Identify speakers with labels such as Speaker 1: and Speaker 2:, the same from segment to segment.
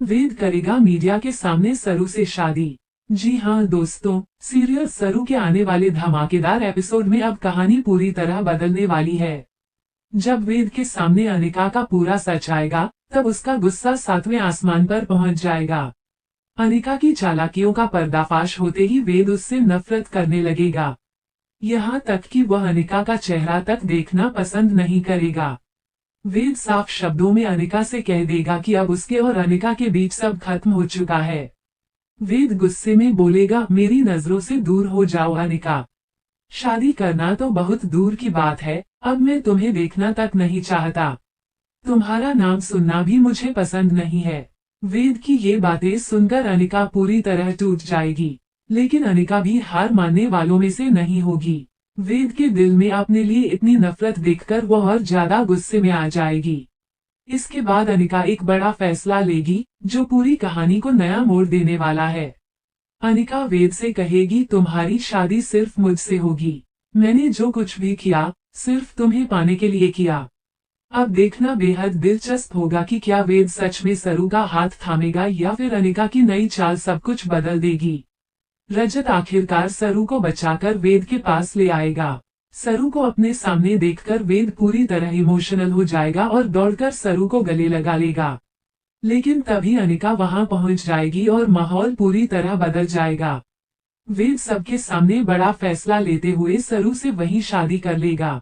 Speaker 1: वेद करेगा मीडिया के सामने सरू से शादी। जी हाँ दोस्तों, सीरियल सरू के आने वाले धमाकेदार एपिसोड में अब कहानी पूरी तरह बदलने वाली है। जब वेद के सामने अनिका का पूरा सच आएगा, तब उसका गुस्सा सातवें आसमान पर पहुंच जाएगा। अनिका की चालाकियों का पर्दाफाश होते ही वेद उससे नफरत करने लगेगा। यहाँ तक कि वह अनिका का चेहरा तक देखना पसंद नहीं करेगा। वेद साफ शब्दों में अनिका से कह देगा कि अब उसके और अनिका के बीच सब खत्म हो चुका है। वेद गुस्से में बोलेगा, मेरी नजरों से दूर हो जाओ अनिका। शादी करना तो बहुत दूर की बात है, अब मैं तुम्हें देखना तक नहीं चाहता। तुम्हारा नाम सुनना भी मुझे पसंद नहीं है। वेद की ये बातें सुनकर अनिका पूरी तरह टूट जाएगी, लेकिन अनिका भी हार मानने वालों में से नहीं होगी। वेद के दिल में अपने लिए इतनी नफरत देखकर वह और ज्यादा गुस्से में आ जाएगी। इसके बाद अनिका एक बड़ा फैसला लेगी, जो पूरी कहानी को नया मोड़ देने वाला है। अनिका वेद से कहेगी, तुम्हारी शादी सिर्फ मुझसे होगी। मैंने जो कुछ भी किया, सिर्फ तुम्हें पाने के लिए किया। अब देखना बेहद दिलचस्प होगा कि क्या वेद सच में सरू का हाथ थामेगा या फिर अनिका की नई चाल सब कुछ बदल देगी। रजत आखिरकार सरू को बचाकर वेद के पास ले आएगा। सरू को अपने सामने देखकर वेद पूरी तरह इमोशनल हो जाएगा और दौड़कर सरू को गले लगा लेगा। लेकिन तभी अनिका वहां पहुंच जाएगी और माहौल पूरी तरह बदल जाएगा। वेद सबके सामने बड़ा फैसला लेते हुए सरू से वही शादी कर लेगा।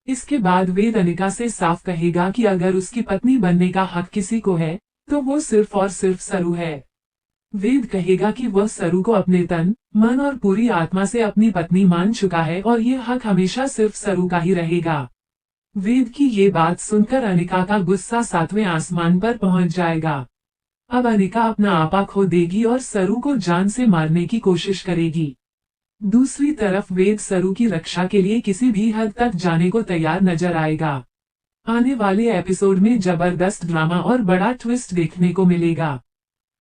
Speaker 1: इसके बाद वेद अनिका से साफ कहेगा कि अगर उसकी पत्नी बनने का हक किसी को है, तो वो सिर्फ और सिर्फ सरू है। वेद कहेगा कि वह सरू को अपने तन, मन और पूरी आत्मा से अपनी पत्नी मान चुका है और ये हक हमेशा सिर्फ सरू का ही रहेगा। वेद की ये बात सुनकर अनिका का गुस्सा सातवें आसमान पर पहुंच जाएगा। अब अनिका अपना आपा खो देगी और सरू को जान से मारने की कोशिश करेगी। दूसरी तरफ वेद सरू की रक्षा के लिए किसी भी हद तक जाने को तैयार नजर आएगा। आने वाले एपिसोड में जबरदस्त ड्रामा और बड़ा ट्विस्ट देखने को मिलेगा।